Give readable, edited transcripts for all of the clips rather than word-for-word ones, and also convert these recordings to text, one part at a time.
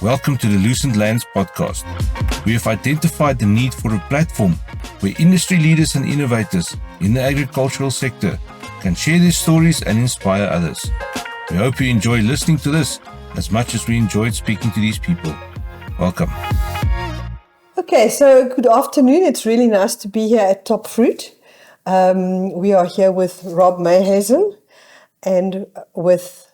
Welcome to the Lucentlands podcast. We have identified the need for a platform where industry leaders and innovators in the agricultural sector can share their stories and inspire others. We hope you enjoy listening to this as much as we enjoyed speaking to these people. Welcome. Okay, so good afternoon. It's really nice to be here at TopFruit. We are here with Rob Meihuizen and with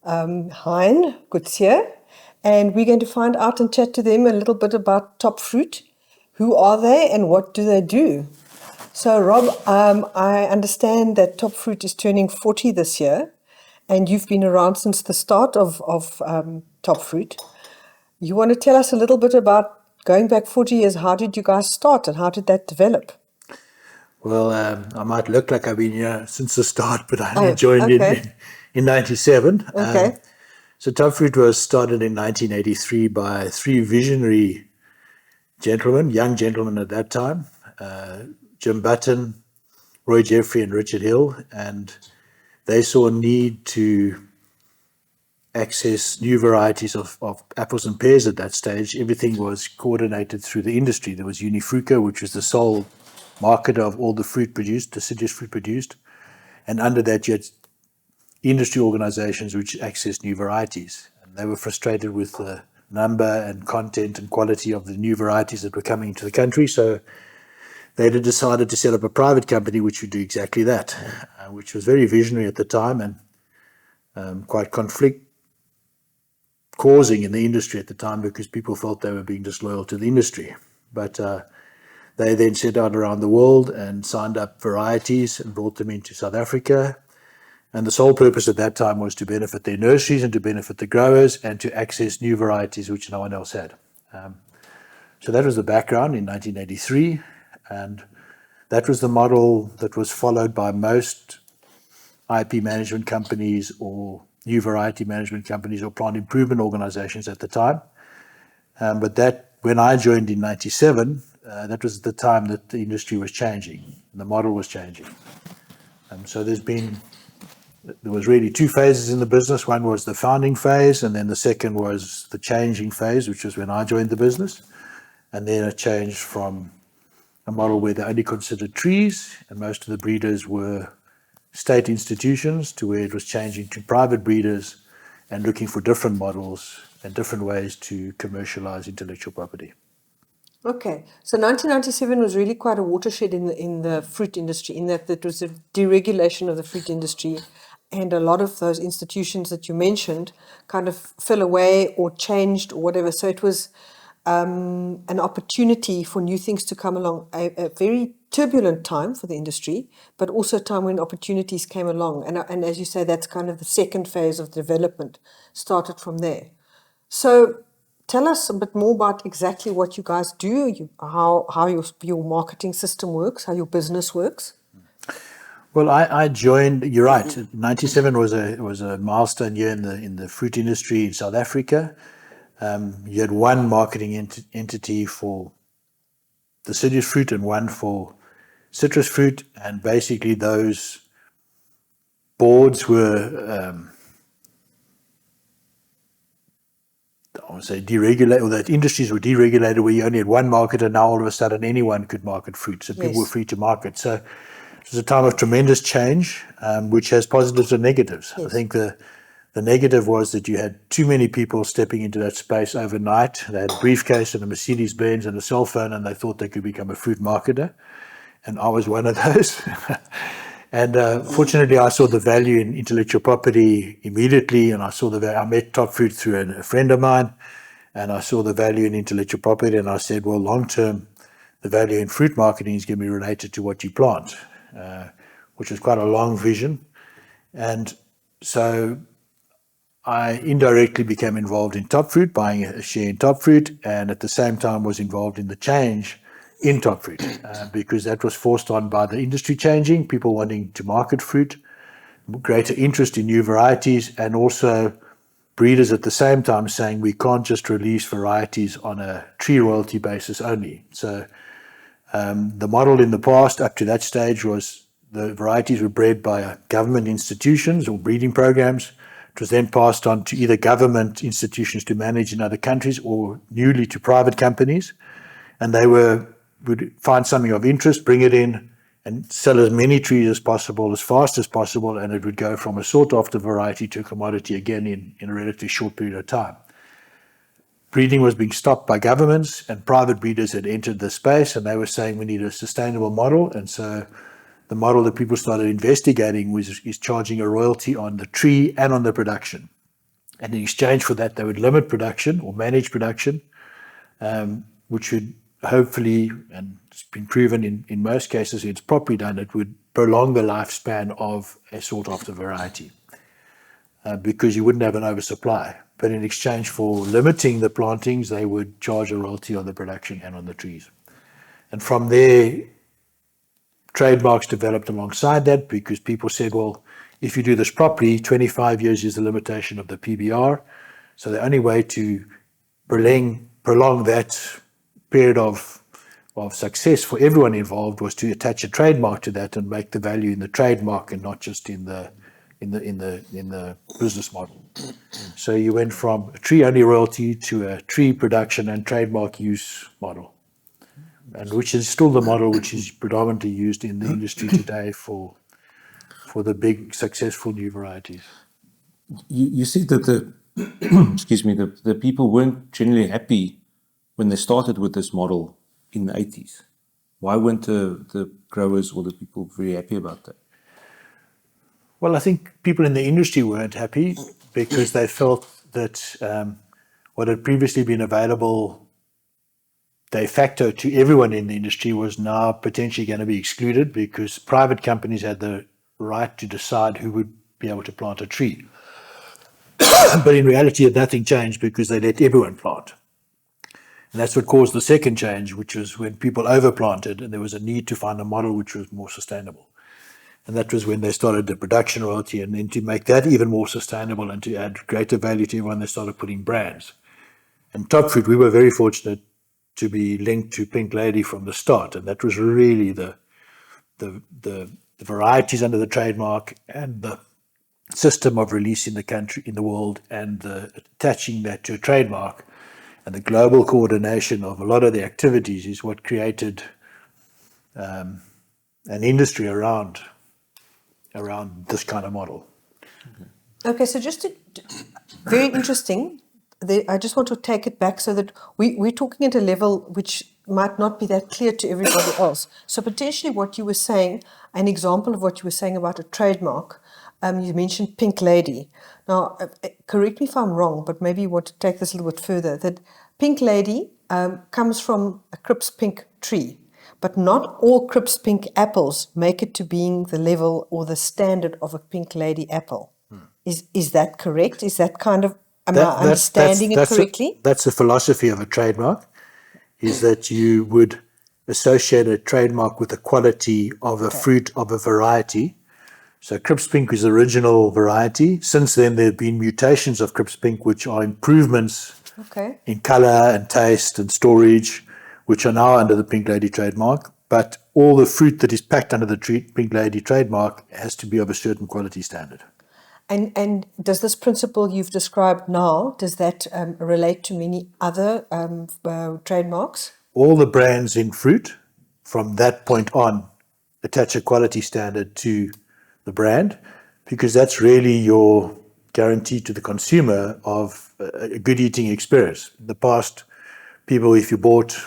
Hein, Coetzee, and we're going to find out and chat to them a little bit about TopFruit. Who are they and what do they do? So Rob, I understand that TopFruit is turning 40 this year, and you've been around since the start of TopFruit. You want to tell us a little bit about going back 40 years, how did you guys start and how did that develop? Well, I might look like I've been here since the start, but I only joined in 97. Okay. So TopFruit was started in 1983 by three visionary gentlemen, young gentlemen at that time, Jim Button, Roy Jeffrey and Richard Hill, and they saw a need to access new varieties of apples and pears at that stage. Everything was coordinated through the industry. There was Unifruco, which was the sole marketer of all the fruit produced, deciduous fruit produced. And under that, you had industry organizations which accessed new varieties. And they were frustrated with the number and content and quality of the new varieties that were coming into the country. So they decided to set up a private company which would do exactly that, which was very visionary at the time and quite conflict causing in the industry at the time because people felt they were being disloyal to the industry. But they then set out around the world and signed up varieties and brought them into South Africa. And the sole purpose at that time was to benefit their nurseries and to benefit the growers and to access new varieties which no one else had. So that was the background in 1983. And that was the model that was followed by most IP management companies or new variety management companies or plant improvement organizations at the time. But that, when I joined in 97, that was the time that the industry was changing. The model was changing. So there was really two phases in the business. One was the founding phase, and then the second was the changing phase, which was when I joined the business. And then it changed from a model where they only considered trees, and most of the breeders were state institutions, to where it was changing to private breeders and looking for different models and different ways to commercialize intellectual property. Okay, so 1997 was really quite a watershed in the fruit industry, in that it was a deregulation of the fruit industry, and a lot of those institutions that you mentioned kind of fell away or changed or whatever. So it was an opportunity for new things to come along, a very turbulent time for the industry, but also a time when opportunities came along. And as you say, that's kind of the second phase of development, started from there. So tell us a bit more about exactly what you guys do, how your marketing system works, how your business works. Well, I joined. You're right. 97 was a milestone year in the fruit industry in South Africa. You had one marketing entity for deciduous fruit and one for citrus fruit, and basically those boards were, I would say, deregulated, or that industries were deregulated, where you only had one marketer. Now all of a sudden anyone could market fruit, so people were free to market. So it was a time of tremendous change, which has positives and negatives. Yes. I think the negative was that you had too many people stepping into that space overnight. They had a briefcase and a Mercedes-Benz and a cell phone, and they thought they could become a fruit marketer. And I was one of those. And fortunately, I saw the value in intellectual property immediately, and I saw the value. I met TopFruit through a friend of mine, and I saw the value in intellectual property, and I said, well, long-term, the value in fruit marketing is going to be related to what you plant, which was quite a long vision. And so I indirectly became involved in TopFruit, buying a share in TopFruit, and at the same time was involved in the change in TopFruit, because that was forced on by the industry changing, people wanting to market fruit, greater interest in new varieties, and also breeders at the same time saying we can't just release varieties on a tree royalty basis only. So the model in the past up to that stage was the varieties were bred by government institutions or breeding programs, It was then passed on to either government institutions to manage in other countries or newly to private companies. And they would find something of interest, bring it in, and sell as many trees as possible, as fast as possible, and it would go from a sought-after variety to a commodity again in a relatively short period of time. Breeding was being stopped by governments, and private breeders had entered the space, and they were saying we need a sustainable model. And so the model that people started investigating is charging a royalty on the tree and on the production. And in exchange for that, they would limit production or manage production, which would hopefully, and it's been proven in most cases, it's properly done, it would prolong the lifespan of a sought-after variety because you wouldn't have an oversupply. But in exchange for limiting the plantings, they would charge a royalty on the production and on the trees. And from there, trademarks developed alongside that because people said, well, if you do this properly, 25 years is the limitation of the PBR. So the only way to prolong that period of success for everyone involved was to attach a trademark to that and make the value in the trademark and not just in the business model. So you went from a tree-only royalty to a tree production and trademark use model, and which is still the model which is predominantly used in the industry today for the big successful new varieties. You said that the people weren't generally happy when they started with this model in the 80s. Why weren't the growers or the people very happy about that? Well, I think people in the industry weren't happy because they felt that what had previously been available de facto to everyone in the industry was now potentially going to be excluded because private companies had the right to decide who would be able to plant a tree. But in reality, nothing changed because they let everyone plant. And that's what caused the second change, which was when people overplanted and there was a need to find a model which was more sustainable. And that was when they started the production royalty, and then to make that even more sustainable and to add greater value to everyone, they started putting brands. And TopFruit, we were very fortunate to be linked to Pink Lady from the start, and that was really the varieties under the trademark and the system of release in the country, in the world, and attaching that to a trademark. And the global coordination of a lot of the activities is what created an industry around this kind of model. Okay, so very interesting. I just want to take it back so that we're talking at a level which might not be that clear to everybody else. So potentially what you were saying, an example of what you were saying about a trademark, you mentioned Pink Lady. Now, correct me if I'm wrong, but maybe you want to take this a little bit further, that Pink Lady comes from a Cripps Pink tree, but not all Cripps Pink apples make it to being the level or the standard of a Pink Lady apple. Is that correct? Is that kind of, am I understanding it correctly? That's the philosophy of a trademark, is that you would associate a trademark with the quality of a fruit of a variety. So Cripps Pink is the original variety. Since then, there have been mutations of Cripps Pink, which are improvements in color and taste and storage, which are now under the Pink Lady trademark. But all the fruit that is packed under the Pink Lady trademark has to be of a certain quality standard. And does this principle you've described now, does that relate to many other trademarks? All the brands in fruit, from that point on, attach a quality standard to the brand, because that's really your guarantee to the consumer of a good eating experience. In the past, people, if you bought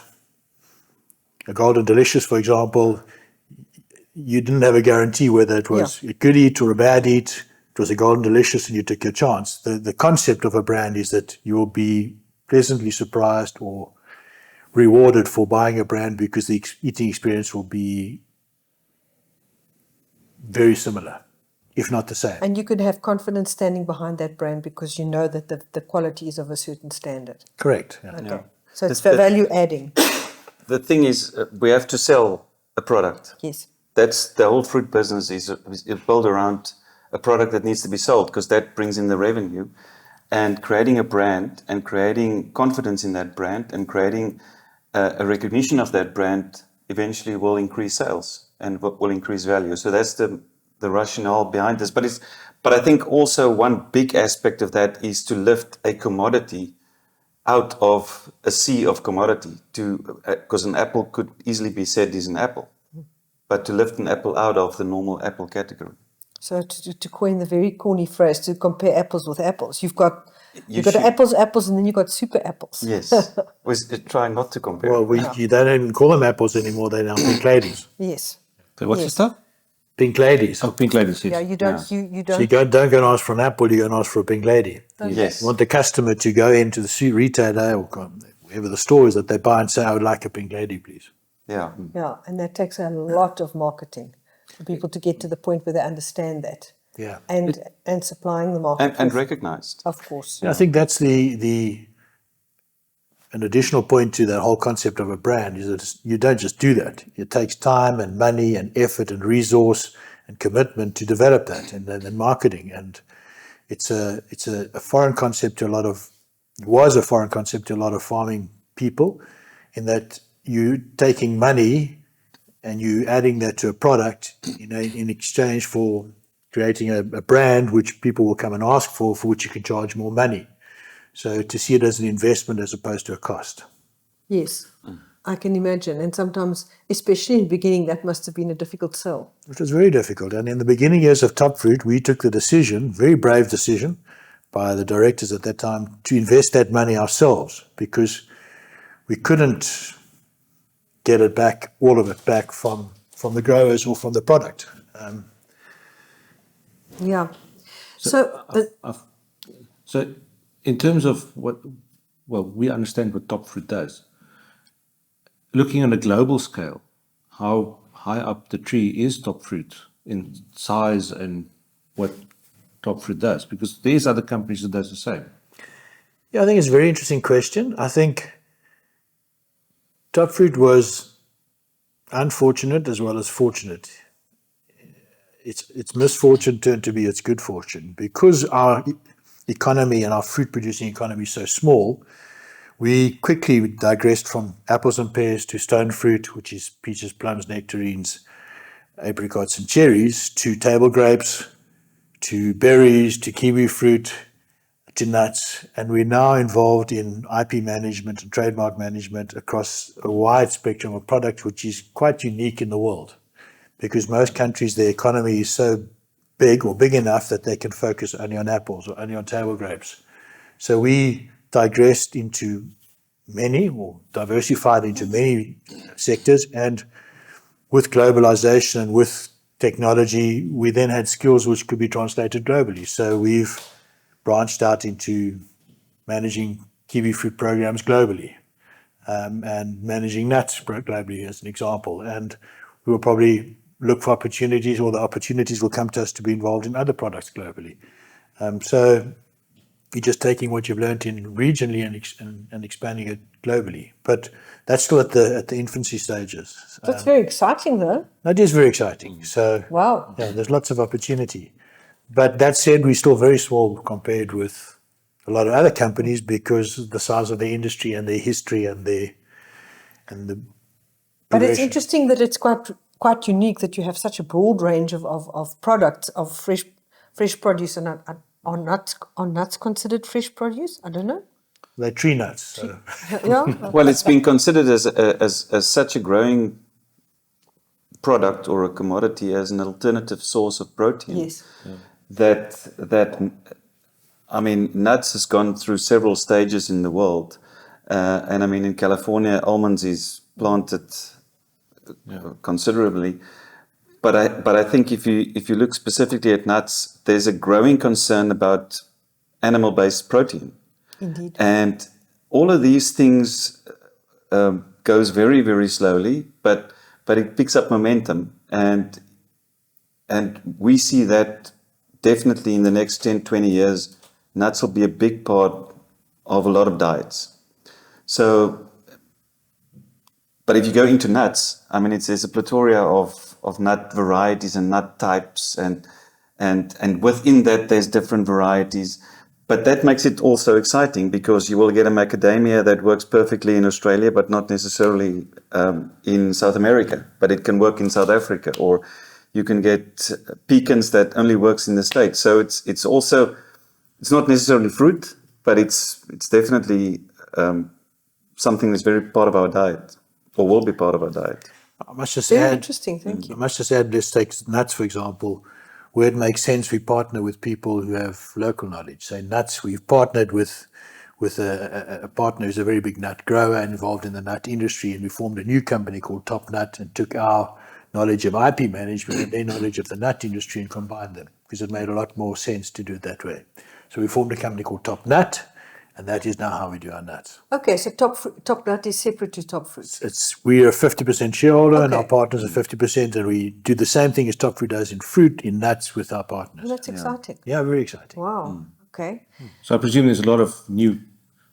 a Golden Delicious, for example, you didn't have a guarantee whether it was a good eat or a bad eat. It was a Golden Delicious and you took your chance. The concept of a brand is that you will be pleasantly surprised or rewarded for buying a brand because the eating experience will be very similar, if not the same. And you could have confidence standing behind that brand because you know that the quality is of a certain standard. Correct. Yeah. Okay. Yeah. So it's value adding. The thing is, we have to sell a product. Yes. That's the whole fruit business is built around a product that needs to be sold because that brings in the revenue. And creating a brand and creating confidence in that brand and creating a recognition of that brand eventually will increase sales and will increase value. So that's the rationale behind this. But But I think also one big aspect of that is to lift a commodity out of a sea of commodity, because an apple could easily be said is an apple, but to lift an apple out of the normal apple category. So to coin the very corny phrase, to compare apples with apples, you've got should. apples, and then you've got super apples. Yes, we try not to compare. Well, you don't even call them apples anymore. They're now pink ladies. Yes. So what's the Yes. stuff? Pink ladies. Oh, pink ladies, yes. Yeah, you don't. You So you don't. don't go and ask for an apple, you go and ask for a pink lady. Yes. You want the customer to go into the retailer or wherever the store is that they buy and say, I would like a pink lady, please. Yeah. Yeah, and that takes a lot of marketing for people to get to the point where they understand that. Yeah. And supplying the market. And recognized. Of course. I think that's an additional point to that whole concept of a brand is that you don't just do that. It takes time and money and effort and resource and commitment to develop that and marketing. And it's a foreign concept to was a foreign concept to a lot of farming people, in that you taking money and you adding that to a product in exchange for creating a brand which people will come and ask for which you can charge more money. So to see it as an investment as opposed to a cost. Yes, I can imagine. And sometimes, especially in the beginning, that must have been a difficult sell. It was very difficult. And in the beginning years of TopFruit, we took the decision, very brave decision, by the directors at that time, to invest that money ourselves, because we couldn't get it back, all of it back from the growers or from the product. Yeah. So in terms of we understand what TopFruit does. Looking on a global scale, how high up the tree is TopFruit in size and what TopFruit does? Because there's other companies that does the same. Yeah, I think it's a very interesting question. I think TopFruit was unfortunate as well as fortunate. Its misfortune turned to be its good fortune. Because our economy and our fruit producing economy is so small, we quickly digressed from apples and pears to stone fruit, which is peaches, plums, nectarines, apricots and cherries, to table grapes, to berries, to kiwi fruit, to nuts. And we're now involved in IP management and trademark management across a wide spectrum of products, which is quite unique in the world, because most countries, their economy is so big or big enough that they can focus only on apples or only on table grapes. So we digressed into many, or diversified into many sectors, and with globalization and with technology, we then had skills which could be translated globally. So we've branched out into managing kiwi fruit programs globally, and managing nuts globally as an example. And we will probably look for opportunities, or the opportunities will come to us to be involved in other products globally. So you're just taking what you've learned in regionally and expanding it globally. But that's still at the infancy stages. That's very exciting, though. That is very exciting. So Wow. yeah, there's lots of opportunity. But that said, we're still very small compared with a lot of other companies, because of the size of the industry and their history and the But it's progression. interesting that it's quite unique that you have such a broad range of products of fresh produce. And are nuts considered fresh produce? I don't know. They're tree nuts. So. Yeah. Well, it's been considered as such a growing product or a commodity, as an alternative source of protein. Yes. That I mean, nuts has gone through several stages in the world, and I mean, in California, almonds is planted considerably. But I think if you look specifically at nuts, there's a growing concern about animal-based protein. Indeed. And all of these things goes very, very slowly, but it picks up momentum, and we see that definitely in the next 10, 20 years, nuts will be a big part of a lot of diets. So, but if you go into nuts, I mean, there's a plethora of nut varieties and nut types, and within that there's different varieties. But that makes it also exciting, because you will get a macadamia that works perfectly in Australia, but not necessarily in South America. But it can work in South Africa, or You can get pecans that only works in the States. So it's also, it's not necessarily fruit, but it's definitely something that's very part of our diet, or will be part of our diet. I must just Very add, interesting. Thank you. I must just add, let's take nuts, for example, where it makes sense, we partner with people who have local knowledge. Say nuts, we've partnered with a partner who's a very big nut grower involved in the nut industry, and we formed a new company called TopNut and took our knowledge of IP management and their knowledge of the nut industry and combined them, because it made a lot more sense to do it that way. So we formed a company called TopNut, and that is now how we do our nuts. Okay, so TopNut is separate to TopFruit. We are a 50% shareholder and our Okay. partners are 50%, and we do the same thing as TopFruit does in fruit, in nuts with our partners. Well, that's exciting. Yeah, very exciting. Wow. Okay. So I presume there's a lot of new,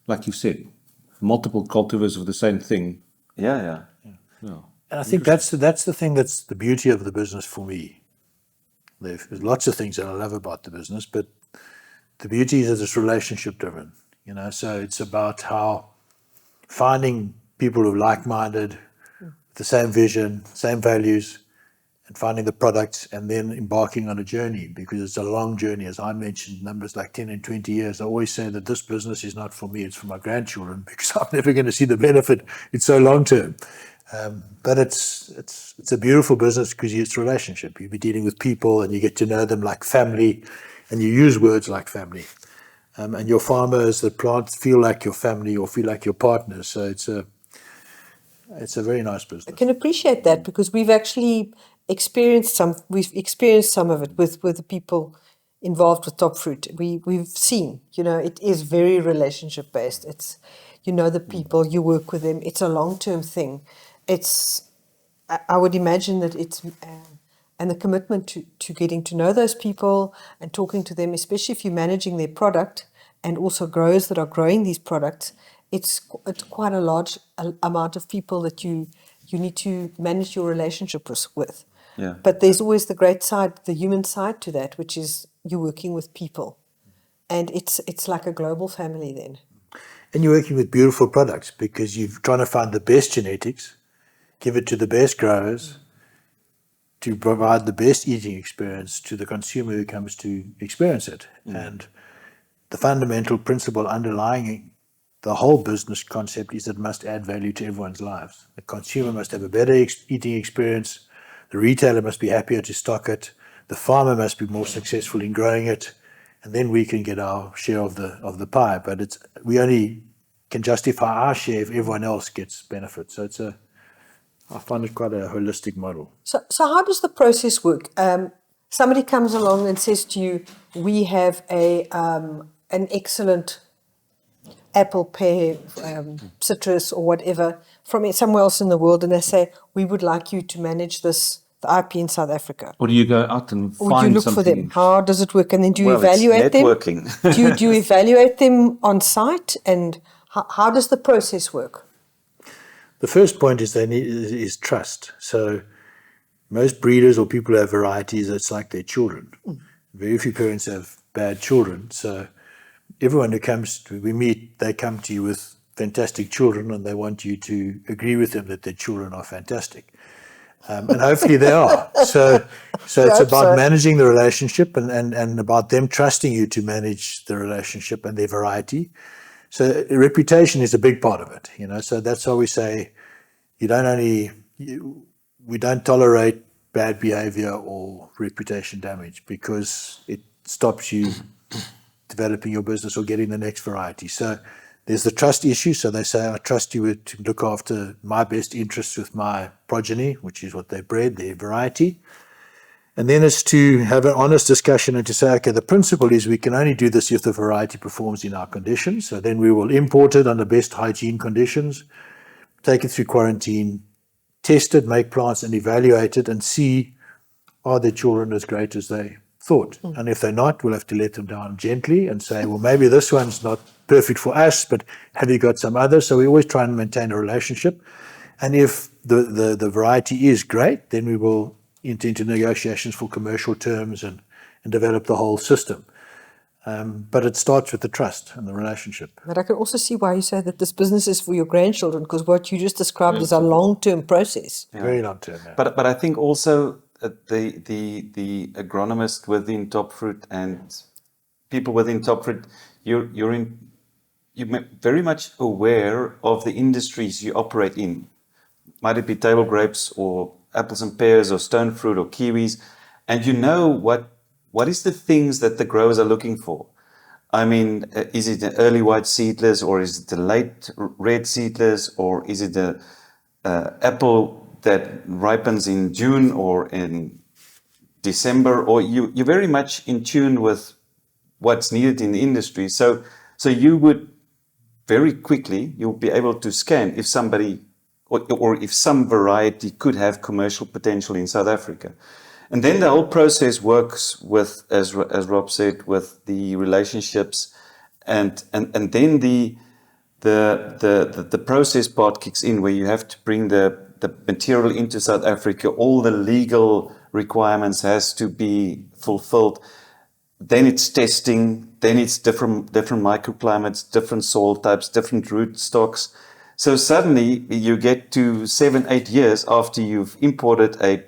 like you said, multiple cultivars of the same thing. Yeah. And I think that's the thing that's the beauty of the business for me. There's lots of things that I love about the business, but the beauty is that it's relationship driven. So it's about how finding people who are like-minded, the same vision, same values, and finding the products and then embarking on a journey, because it's a long journey. As I mentioned, numbers like 10 and 20 years. I always say that this business is not for me, it's for my grandchildren, because I'm never going to see the benefit. It's so long term. But it's a beautiful business because it's a relationship. You'll be dealing with people and you get to know them like family, and you use words like family. And your farmers, the plants feel like your family or feel like your partners. So it's a very nice I business. can appreciate that because we've actually experienced some of it with the people involved with TopFruit. We've seen, it is very relationship based. It's, the people, you work with them. It's a long-term thing. I would imagine that it's, and the commitment to getting to know those people and talking to them, especially if you're managing their product and also growers that are growing these products, it's quite a large amount of people that you need to manage your relationship with. Yeah. But there's always the great side, the human side to that, which is you're working with people. And it's like a global family then. And you're working with beautiful products because you're trying to find the best genetics, give it to the best growers to provide the best eating experience to the consumer who comes to experience it. And the fundamental principle underlying the whole business concept is that it must add value to everyone's lives. The consumer must have a better eating experience. The retailer must be happier to stock it. The farmer must be more successful in growing it. And then we can get our share of the pie. But we only can justify our share if everyone else gets benefit. So I find it quite a holistic model. So how does the process work? Somebody comes along and says to you, we have an excellent apple, pear, citrus or whatever from somewhere else in the world, and they say, we would like you to manage the IP in South Africa. Or do you go out and Or find do you look something? for them? How does it work? And then do you Well, it's evaluate them? networking. do you evaluate them on site? And how does the process work? The first point is trust. So most breeders or people who have varieties, it's like their children. Very few parents have bad children. So everyone who we meet, they come to you with fantastic children and they want you to agree with them that their children are fantastic. And hopefully they are. So it's about managing the relationship and about them trusting you to manage the relationship and their variety. So reputation is a big part of it, So that's why we say we don't tolerate bad behavior or reputation damage because it stops you developing your business or getting the next variety. So there's the trust issue. So they say, I trust you to look after my best interests with my progeny, which is what they bred, their variety. And then it's to have an honest discussion and to say, okay, the principle is we can only do this if the variety performs in our conditions. So then we will import it under best hygiene conditions, take it through quarantine, test it, make plants and evaluate it and see, are the children as great as they thought? And if they're not, we'll have to let them down gently and say, well, maybe this one's not perfect for us, but have you got some others? So we always try and maintain a relationship. And if the variety is great, then we will enter into negotiations for commercial terms and develop the whole system. But it starts with the trust and the relationship. But I can also see why you say that this business is for your grandchildren, because what you just described is a long-term process. Very long term. Yeah. But I think also the agronomist within TopFruit and people within TopFruit, you're very much aware of the industries you operate in. Might it be table grapes or apples and pears or stone fruit or kiwis, and you know what is the things that the growers are looking for. I mean, is it the early white seedless, or is it the late red seedless, or is it the apple that ripens in June or in December? Or you're very much in tune with what's needed in the industry. So you would very quickly, you'll be able to scan if somebody or if some variety could have commercial potential in South Africa. And then the whole process works with, as Rob said, with the relationships, and then the process part kicks in, where you have to bring the material into South Africa. All the legal requirements has to be fulfilled. Then it's testing. Then it's different microclimates, different soil types, different root stocks. So suddenly you get to 7-8 years after you've imported a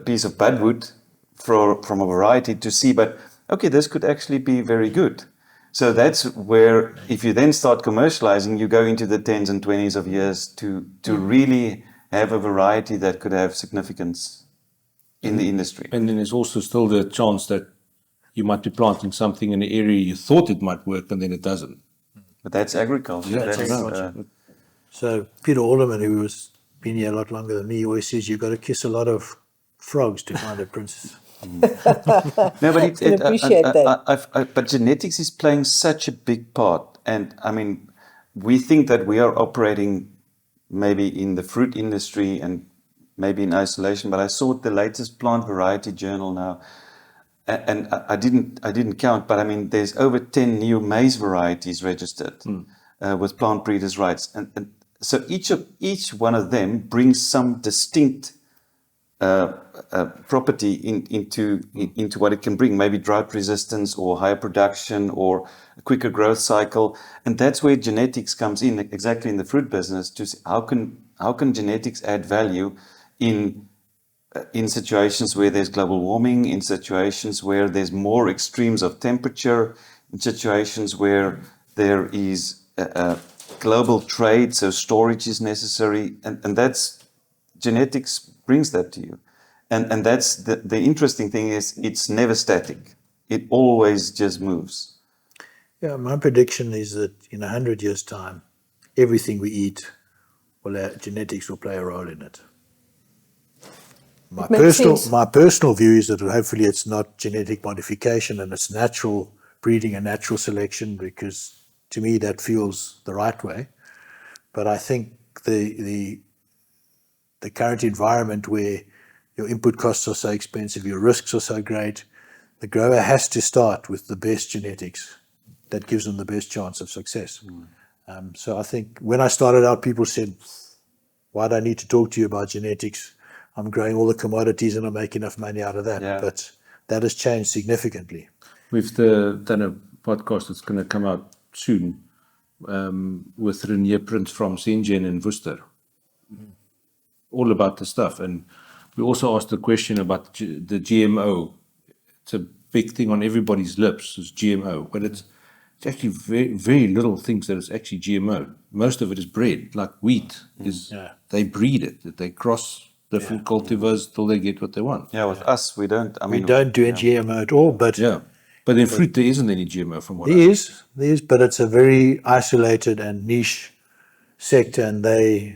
piece of budwood from a variety to see, but okay, this could actually be very good. So that's where, if you then start commercializing, you go into the 10s and 20s of years to really have a variety that could have significance in the industry. And then there's also still the chance that you might be planting something in an area you thought it might work and then it doesn't. But that's agriculture. That's That's, agriculture. So Peter Alderman, who was been here a lot longer than me, always says you've got to kiss a lot of frogs to find a princess. No, but can appreciate that. but genetics is playing such a big part, and I mean, we think that we are operating maybe in the fruit industry and maybe in isolation. But I saw the latest plant variety journal now, and I didn't count, but I mean, there's over 10 new maize varieties registered with plant breeders' rights, and so each one of them brings some distinct property into what it can bring, maybe drought resistance or higher production or a quicker growth cycle. And that's where genetics comes in, exactly in the fruit business, to see how can genetics add value in situations where there's global warming, in situations where there's more extremes of temperature, in situations where there is global trade, so storage is necessary, and that's genetics brings that to you. And that's the interesting thing is it's never static. It always just moves. Yeah, my prediction is that in 100 years' time, everything we eat, genetics will play a role in it. My personal view is that hopefully it's not genetic modification and it's natural breeding and natural selection, because to me that feels the right way. But I think the current environment where your input costs are so expensive, your risks are so great, the grower has to start with the best genetics that gives them the best chance of success. So I think when I started out, people said, why do I need to talk to you about genetics? I'm growing all the commodities and I make enough money out of that. Yeah. But that has changed significantly. We've done a podcast that's going to come out soon with Renier Prince from Sengen in Worcester. All about the stuff. And we also asked the question about the GMO. It's a big thing on everybody's lips, is GMO. But it's actually very, very little things that it's actually GMO. Most of it is bred, like wheat. They breed it. They cross different cultivars till they get what they want. Yeah, with us, we don't. I mean, We don't do a GMO at all, but But in fruit, there isn't any GMO from what there is, but it's a very isolated and niche sector, and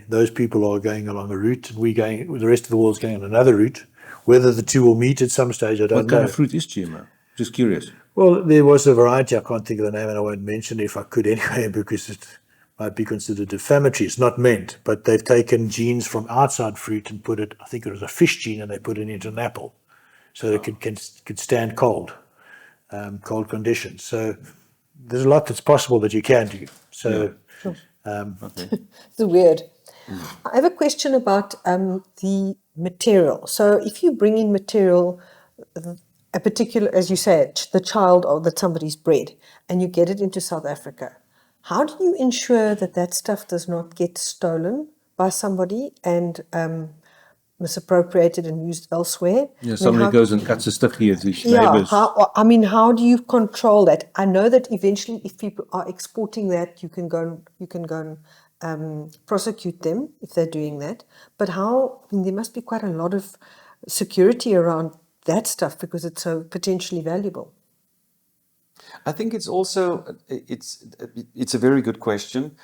those people are going along a route, and the rest of the world's going on another route. Whether the two will meet at some stage, I don't know. What kind of fruit is GMO? Just curious. Well, there was a variety, I can't think of the name, and I won't mention it if I could anyway, because it might be considered defamatory. It's not meant, but they've taken genes from outside fruit and put it, I think it was a fish gene, and they put it into an apple, so it could stand cold conditions. So there's a lot that's possible that you can do. So. It's weird. I have a question about the material. So if you bring in material, a particular, as you said, the child or that somebody's bred, and you get it into South Africa, how do you ensure that that stuff does not get stolen by somebody and misappropriated and used elsewhere? Yeah, somebody goes and cuts a stickie at his neighbours. How do you control that? I know that eventually, if people are exporting that, you can go and prosecute them if they're doing that. But how? I mean, there must be quite a lot of security around that stuff because it's so potentially valuable. I think it's also it's a very good question.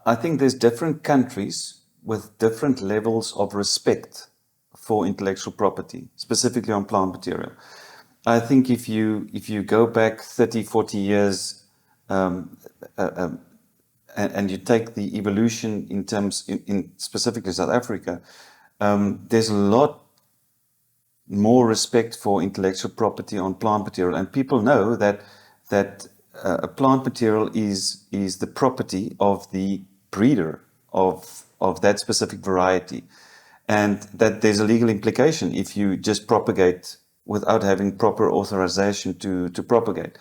I think there's different countries with different levels of respect for intellectual property, specifically on plant material. I think if you go back 30, 40 years and you take the evolution in terms in specifically South Africa, there's a lot more respect for intellectual property on plant material, and people know that a plant material is the property of the breeder of that specific variety, and that there's a legal implication if you just propagate without having proper authorization to propagate.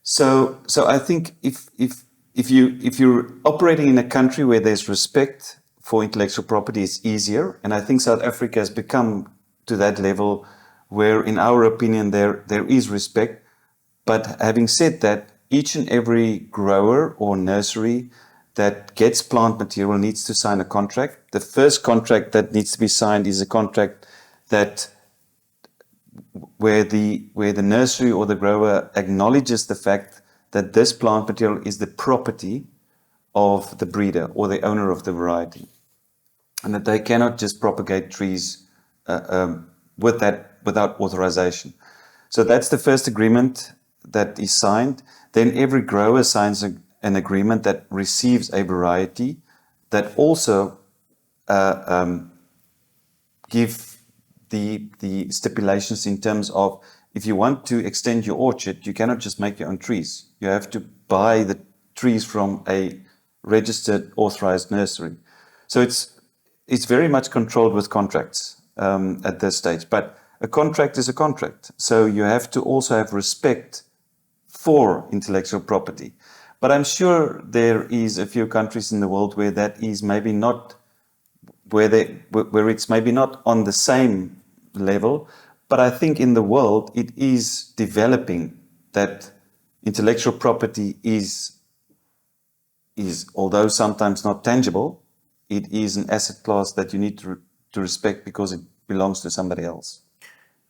So I think if you're operating in a country where there's respect for intellectual property, it's easier, and I think South Africa has become to that level where, in our opinion, there is respect. But having said that, each and every grower or nursery that gets plant material needs to sign a contract. The first contract that needs to be signed is a contract that where the nursery or the grower acknowledges the fact that this plant material is the property of the breeder or the owner of the variety, and that they cannot just propagate trees without authorization. So that's the first agreement that is signed. Then every grower signs an agreement that receives a variety that also give the stipulations in terms of, if you want to extend your orchard, you cannot just make your own trees. You have to buy the trees from a registered, authorized nursery. So it's very much controlled with contracts at this stage. But a contract is a contract. So you have to also have respect for intellectual property. But I'm sure there is a few countries in the world where that is maybe not, where it's maybe not on the same level. But I think in the world it is developing that intellectual property is although sometimes not tangible, it is an asset class that you need to respect because it belongs to somebody else.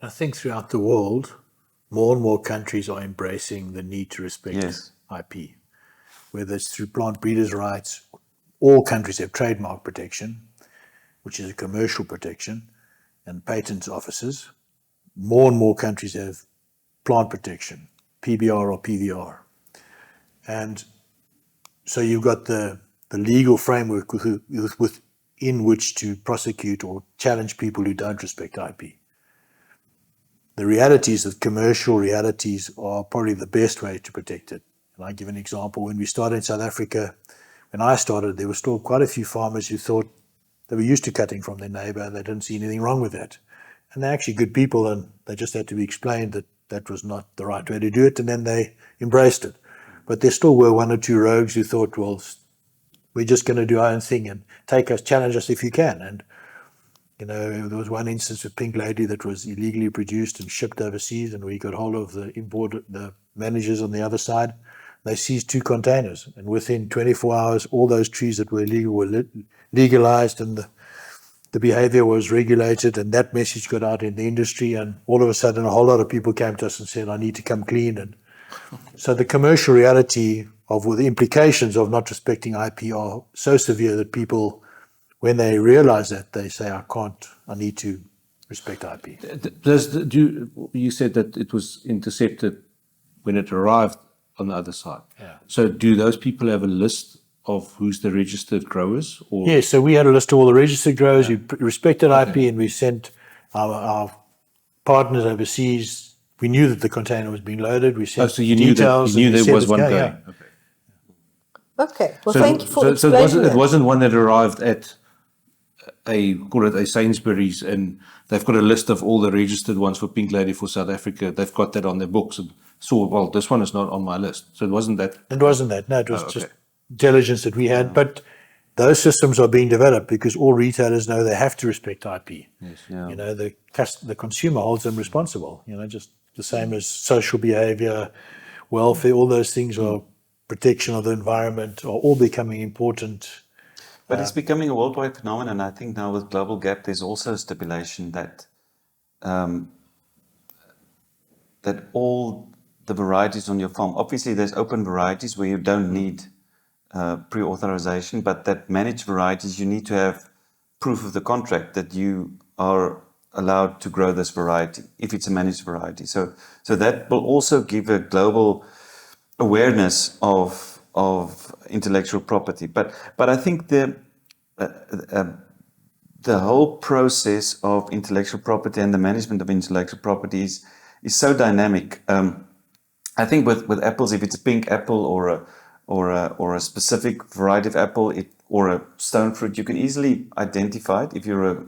I think throughout the world, more and more countries are embracing the need to respect IP. Whether it's through plant breeders' rights, all countries have trademark protection, which is a commercial protection, and patents offices. More and more countries have plant protection, PBR or PVR. And so you've got the legal framework within which to prosecute or challenge people who don't respect IP. The realities of commercial realities are probably the best way to protect it. And I give an example. When we started in South Africa, when I started, there were still quite a few farmers who thought they were used to cutting from their neighbor and they didn't see anything wrong with that. And they're actually good people, and they just had to be explained that that was not the right way to do it, and then they embraced it. But there still were one or two rogues who thought, well, we're just going to do our own thing and challenge us if you can. And there was one instance with Pink Lady that was illegally produced and shipped overseas, and we got hold of the managers on the other side. They seized 2 containers, and within 24 hours, all those trees that were illegal were legalized, and the behavior was regulated, and that message got out in the industry, and all of a sudden, a whole lot of people came to us and said, I need to come clean. And so the commercial reality with the implications of not respecting IP are so severe that people, when they realize that, they say, I need to respect IP. You said that it was intercepted when it arrived on the other side. Yeah. So do those people have a list of who's the registered growers? Or? Yes, so we had a list of all the registered growers who respected IP, and we sent our partners overseas. We knew that the container was being loaded. We sent so you details. knew there was one going. going. Yeah. Okay. Well, thank you for explaining So that. it wasn't one that arrived at a Sainsbury's and they've got a list of all the registered ones for Pink Lady for South Africa. They've got that on their books and saw, well, this one is not on my list. So it wasn't that. It wasn't that. No, it was just intelligence that we had. But those systems are being developed because all retailers know they have to respect IP. Yes. Yeah. You know, the consumer holds them responsible. You know, just the same as social behavior, welfare, all those things are protection of the environment are all becoming important. But it's becoming a worldwide phenomenon. I think now with Global Gap, there's also stipulation that that all the varieties on your farm, obviously there's open varieties where you don't need pre-authorization, but that managed varieties, you need to have proof of the contract that you are allowed to grow this variety if it's a managed variety. So that will also give a global awareness of intellectual property. But I think the whole process of intellectual property and the management of intellectual property is so dynamic. I think with apples, if it's a pink apple or a specific variety of apple or a stone fruit, you can easily identify it if you're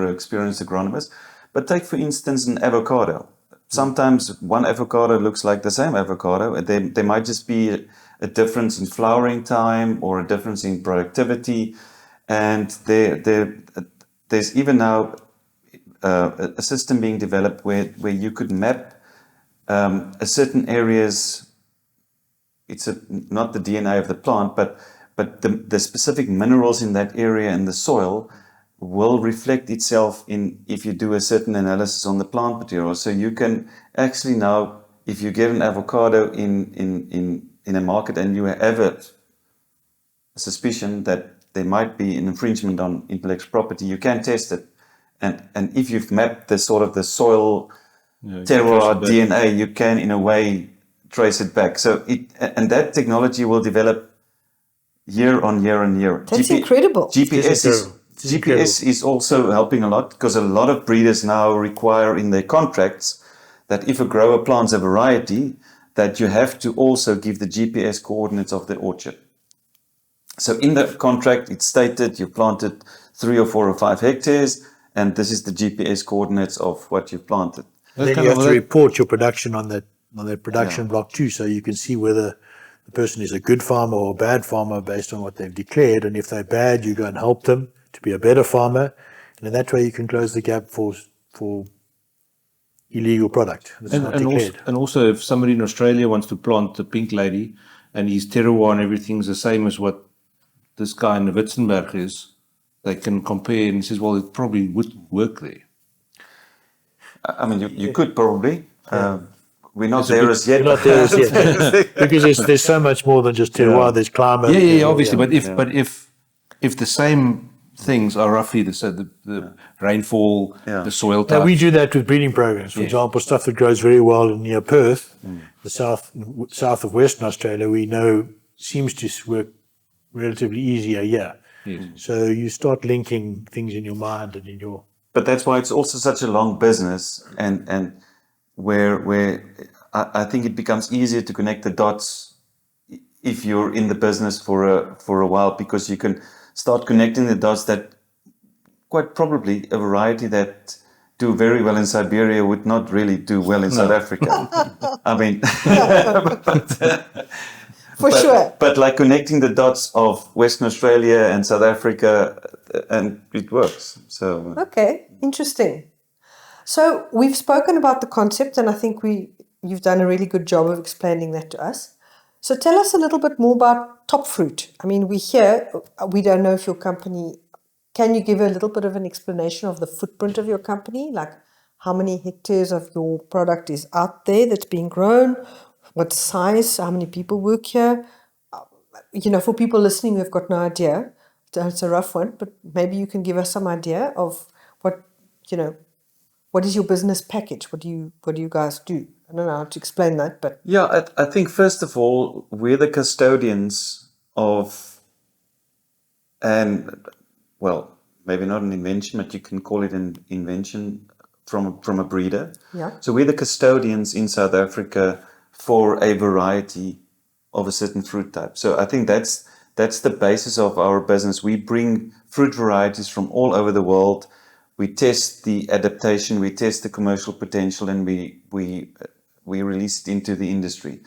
an experienced agronomist. But take, for instance, an avocado. Sometimes one avocado looks like the same avocado, and there might just be a difference in flowering time or a difference in productivity. And there's even now a system being developed where you could map a certain areas. It's not the DNA of the plant, but the specific minerals in that area in the soil will reflect itself in if you do a certain analysis on the plant material. So you can actually now, if you get an avocado in a market and you have a suspicion that there might be an infringement on intellectual property, you can test it. And if you've mapped the sort of the soil terroir DNA, you can in a way trace it back. So and that technology will develop year on year on year. That's incredible. GPS is also helping a lot because a lot of breeders now require in their contracts that if a grower plants a variety, that you have to also give the GPS coordinates of the orchard. So in the contract, it's stated you planted 3 or 4 or 5 hectares, and this is the GPS coordinates of what you've planted. And then you have to report your production on that production block too, so you can see whether the person is a good farmer or a bad farmer based on what they've declared. And if they're bad, you go and help them to be a better farmer, and in that way you can close the gap for illegal product that's not declared. And also, if somebody in Australia wants to plant the pink lady, and his terroir and everything's the same as what this guy in the Witzenberg is, they can compare and says, well, it probably would work there. I mean, you could probably. We're not there as yet. We're not there as yet. Because there's so much more than just terroir. There's climate. Yeah, obviously. But if the same things are roughly the rainfall, the soil type. Now, we do that with breeding programs. For example, stuff that grows very well near Perth, the south of Western Australia, we know seems to work relatively easier here. Yes. So you start linking things in your mind and in your... But that's why it's also such a long business, and where I think it becomes easier to connect the dots if you're in the business for a while, because you can start connecting the dots that quite probably a variety that do very well in Siberia would not really do well in South Africa. I mean, sure. But like connecting the dots of Western Australia and South Africa, and it works. So Okay, interesting. So we've spoken about the concept, and I think you've done a really good job of explaining that to us. So tell us a little bit more about TopFruit. I mean, we don't know if your company, can you give a little bit of an explanation of the footprint of your company? Like how many hectares of your product is out there that's being grown? What size? How many people work here? For people listening who've got no idea, it's a rough one, but maybe you can give us some idea of what is your business package? What do you guys do? I don't know how to explain that, but... Yeah, I think first of all, we're the custodians of, and well, maybe not an invention, but you can call it an invention from a breeder. Yeah. So we're the custodians in South Africa for a variety of a certain fruit type. So I think that's the basis of our business. We bring fruit varieties from all over the world. We test the adaptation, we test the commercial potential, and we release it into the industry.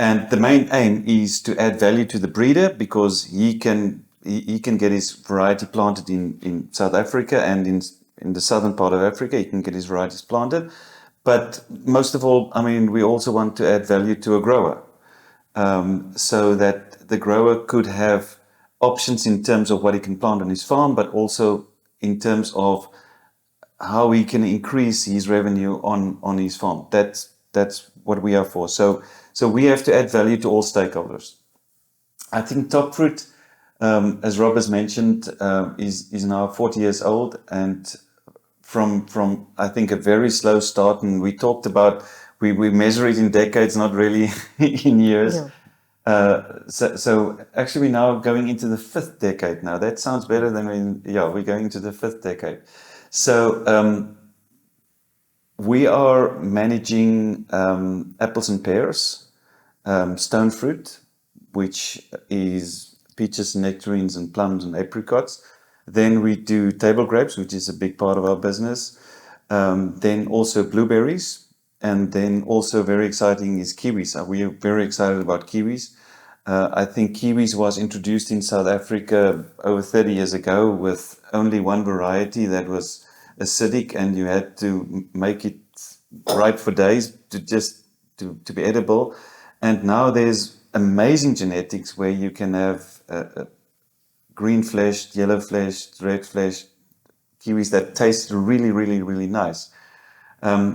And the main aim is to add value to the breeder because he can get his variety planted in South Africa and in the southern part of Africa. He can get his varieties planted. But most of all, I mean, we also want to add value to a grower so that the grower could have options in terms of what he can plant on his farm, but also in terms of how he can increase his revenue on his farm. That's what we are for. So we have to add value to all stakeholders. I think TopFruit, as Rob has mentioned, is now 40 years old, and from I think a very slow start, and we talked about we measure it in decades, not really in years. Yeah. So actually we're now going into the 5th decade now. That sounds better than we're going into the 5th decade. So we are managing apples and pears, stone fruit, which is peaches, nectarines, and plums and apricots. Then we do table grapes, which is a big part of our business. Then also blueberries. And then also very exciting is kiwis. We are very excited about kiwis. I think kiwis was introduced in South Africa over 30 years ago with only one variety that was acidic, and you had to make it ripe for days to be edible. And now there's amazing genetics where you can have green fleshed, yellow fleshed, red fleshed kiwis that taste really, really, really nice.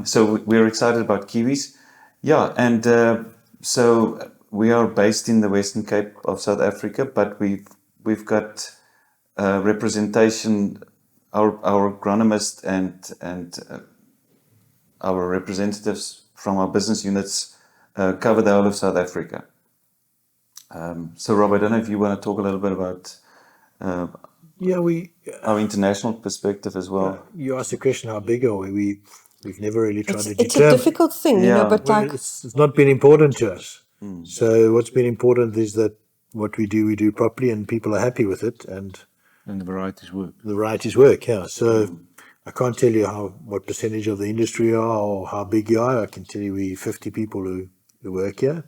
So we're excited about kiwis. Yeah, and so we are based in the Western Cape of South Africa, but we've got representation. Our agronomist and our representatives from our business units cover the whole of South Africa. So Rob, I don't know if you want to talk a little bit about our international perspective as well. You asked the question, how big are we? We've never really tried to It's determine. a difficult thing, you know, but like, It's not been important to us. So what's been important is that what we do properly, and people are happy with it, and And the varieties work. the varieties work. Yeah. So I can't tell you what percentage of the industry you are or how big you are. I can tell you we 50 people who work here.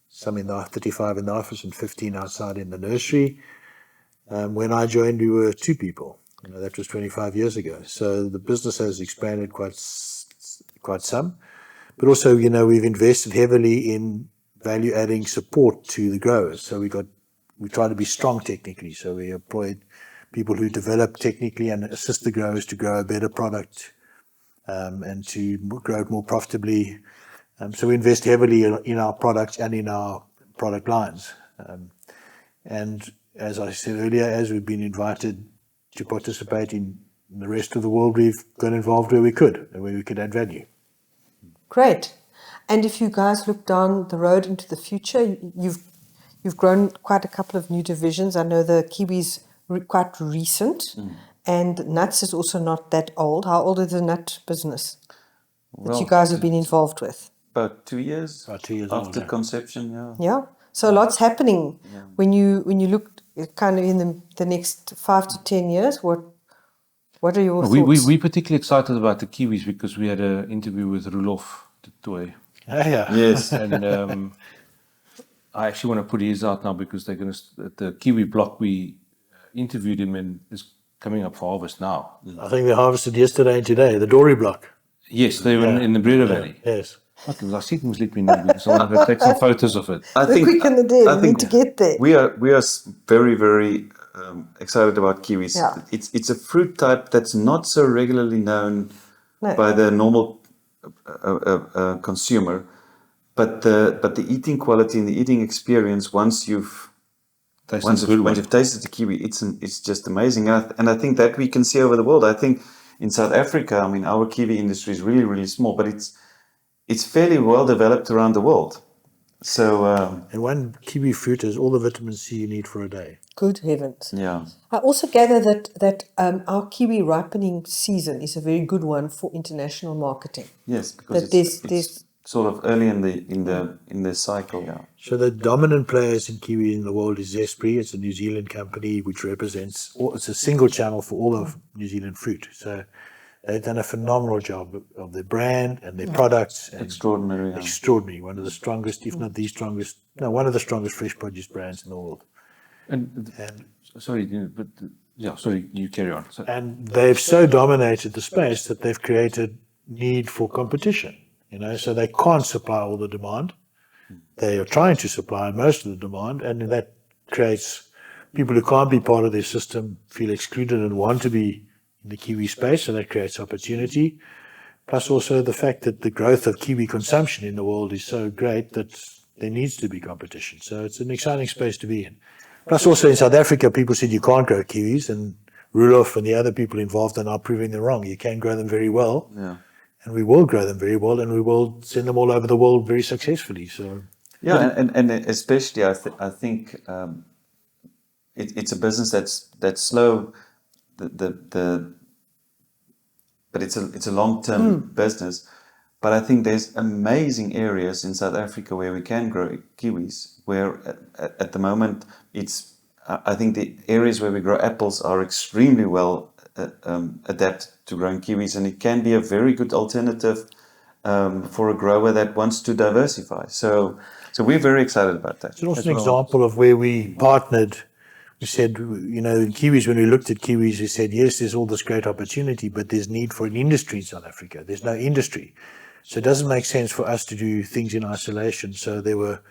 Some in the 35 in the office and 15 outside in the nursery. When I joined, we were 2 people. You know, that was 25 years ago. So the business has expanded quite some. But also, you know, we've invested heavily in value-adding support to the growers. So we try to be strong technically. So we employed people who develop technically and assist the growers to grow a better product and to grow it more profitably. So we invest heavily in our products and in our product lines. And as I said earlier, as we've been invited to participate in the rest of the world, we've got involved where we could and where we could add value. great. And if you guys look down the road into the future, you've grown quite a couple of new divisions. I know the kiwi's quite recent, and nuts is also not that old. How old is the nut business that you guys have been involved with? About 2 years. About 2 years after old, yeah. conception. Yeah. Yeah. So lots happening. When you look kind of in the next 5 to 10 years, what are your thoughts? We're particularly excited about the kiwis because we had an interview with Roelof de Tooy. Yeah. Yes. And I actually want to put his out now because they're going to, at the kiwi block, we interviewed him and it's coming up for harvest now. I think they harvested yesterday and today, the Dory block. Yes, they were in the Breeder Valley. Yes. Okay, I see things let me know because I want to take some photos of it. I We're quick in the day. We need to get there. We are very, very excited about kiwis. Yeah. It's a fruit type that's not so regularly known No. by the normal consumer, but the eating quality and the eating experience once you've tasted the kiwi, it's just amazing. And I think that we can see over the world. I think in South Africa, I mean, our kiwi industry is really, really small, but it's fairly well developed around the world. So And one kiwi fruit has all the vitamin C you need for a day. Good heavens. yeah, I also gather that our kiwi ripening season is a very good one for international marketing. yes, because That it's sort of early in the cycle. Yeah. So the dominant players in kiwi in the world is Zespri. It's a New Zealand company which represents, it's a single channel for all of New Zealand fruit. So They've done a phenomenal job of their brand and their products. And Extraordinary. extraordinary. One of the strongest, if not the strongest, no, one of the strongest fresh produce brands in the world. And sorry, but sorry, you carry on. So, And they've so dominated the space that they've created need for competition. So they can't supply all the demand. They are trying to supply most of the demand, and that creates people who can't be part of their system feel excluded and want to be in the kiwi space, so that creates opportunity. Plus also the fact that the growth of kiwi consumption in the world is so great that there needs to be competition. So it's an exciting space to be in. Plus also in South Africa, people said you can't grow kiwis, and Roelof and the other people involved are now proving them wrong. You can grow them very well. Yeah. And we will grow them very well, and we will send them all over the world very successfully. So, and especially I think it's a business that's slow, but it's a long-term business. But I think there's amazing areas in South Africa where we can grow kiwis. Where at the moment I think the areas where we grow apples are extremely well adapted to growing kiwis, and it can be a very good alternative for a grower that wants to diversify. So we're very excited about that. it's also an example of where we partnered. We said, in kiwis, when we looked at kiwis, we said, yes, there's all this great opportunity, but there's need for an industry in South Africa. There's no industry. So it doesn't make sense for us to do things in isolation. So there were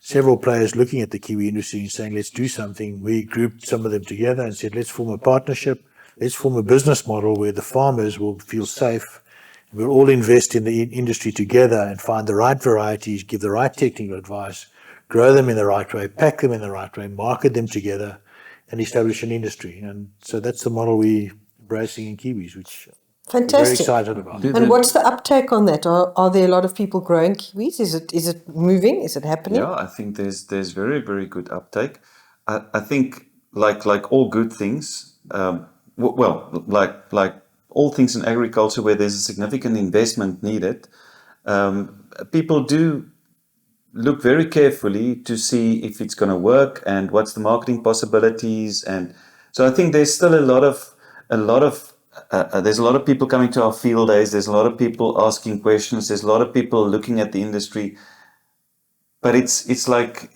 several players looking at the kiwi industry and saying, let's do something. We grouped some of them together and said, let's form a partnership. Let's form a business model where the farmers will feel safe. We'll all invest in the industry together and find the right varieties, give the right technical advice, grow them in the right way, pack them in the right way, market them together, and establish an industry. And so that's the model we're embracing in kiwis, which Fantastic. we're very excited about. And what's the uptake on that? Are there a lot of people growing kiwis? Is it moving? Is it happening? Yeah, I think there's very, very good uptake. I think like all good things, like all things in agriculture where there's a significant investment needed, people do look very carefully to see if it's going to work and what's the marketing possibilities. And so I think there's still there's a lot of people coming to our field days. There's a lot of people asking questions. There's a lot of people looking at the industry. But it's like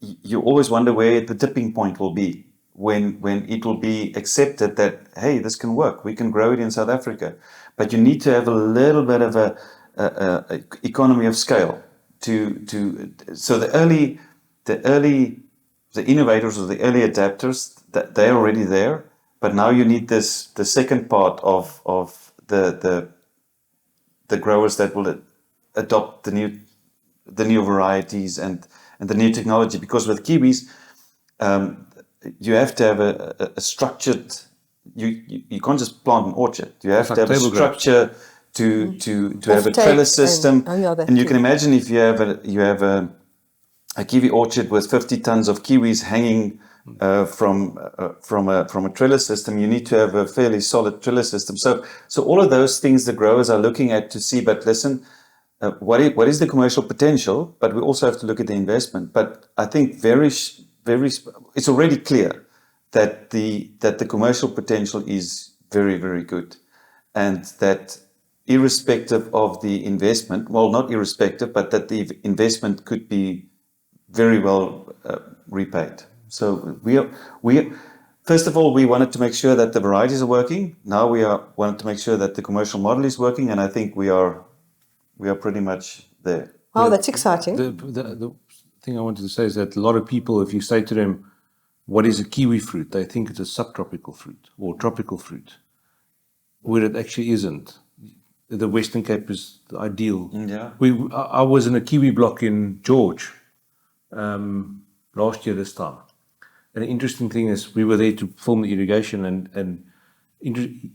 you always wonder where the tipping point will be when it will be accepted that, hey, this can work. We can grow it in South Africa. But you need to have a little bit of a economy of scale so the innovators or the early adapters, that they're already there. But now you need the second part of the growers that will adopt the new varieties and the new technology. Because with kiwis, you have to have a structured. You can't just plant an orchard. You have to have a structure to have a trellis system. And you can imagine if you have a kiwi orchard with 50 tons of kiwis hanging from a trellis system, you need to have a fairly solid trellis system. So all of those things the growers are looking at to see, but listen, what is the commercial potential? But we also have to look at the investment. But I think it's already clear that the commercial potential is very, very good, and that irrespective of the investment, well, not irrespective, but that the investment could be very well repaid. So we first of all, we wanted to make sure that the varieties are working. Now wanted to make sure that the commercial model is working, and I think we are pretty much there. Oh, that's exciting. The thing I wanted to say is that a lot of people, if you say to them, what is a kiwi fruit? They think it's a subtropical fruit or tropical fruit, where it actually isn't. The Western Cape is the ideal. Yeah. I was in a kiwi block in George last year this time. And the interesting thing is we were there to film the irrigation, and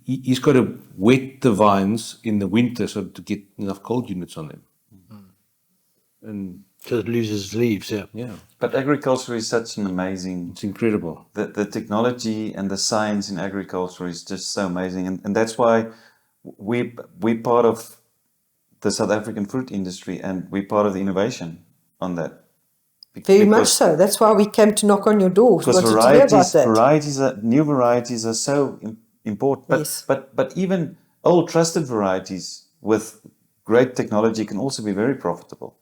he's got to wet the vines in the winter so to get enough cold units on them. And So it loses leaves, yeah. yeah, But agriculture is such an amazing. it's incredible. The technology and the science in agriculture is just so amazing, and that's why we're part of the South African fruit industry, and we're part of the innovation on that. Very much so. That's why we came to knock on your door. Because new varieties are so import. Yes. But even old trusted varieties with great technology can also be very profitable.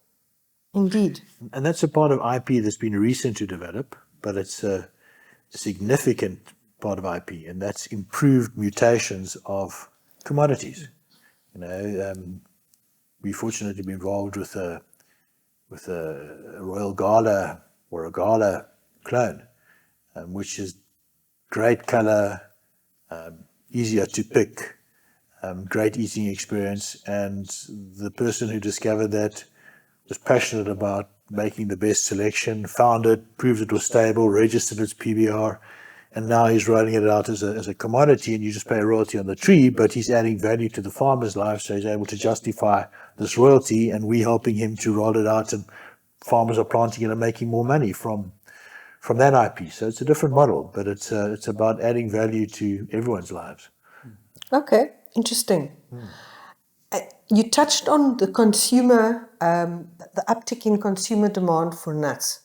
Indeed. And that's a part of IP that's been recent to develop, but it's a significant part of IP, and that's improved mutations of commodities. We're fortunate to be involved with a Royal Gala or a Gala clone, which is great color, easier to pick, great eating experience, and the person who discovered that was passionate about making the best selection, found it, proved it was stable, registered its PBR, and now he's rolling it out as a commodity, and you just pay a royalty on the tree, but he's adding value to the farmer's life, so he's able to justify this royalty, and we're helping him to roll it out, and farmers are planting it and making more money from that IP. So it's a different model, but it's about adding value to everyone's lives. Okay, interesting. You touched on the consumer, the uptick in consumer demand for nuts.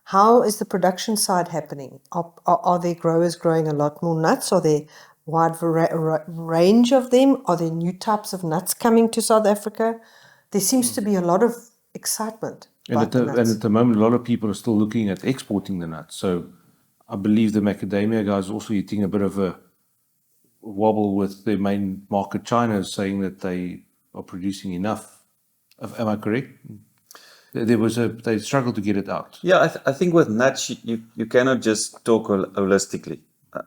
How is the production side happening? Are there growers growing a lot more nuts? Are there wide range of them? Are there new types of nuts coming to South Africa? There seems to be a lot of excitement about the nuts. And at the moment, a lot of people are still looking at exporting the nuts. So I believe the macadamia guys are also hitting a bit of a wobble with their main market, China, saying that they are producing enough. Am I correct? They struggled to get it out. Yeah, I think with nuts, you cannot just talk holistically.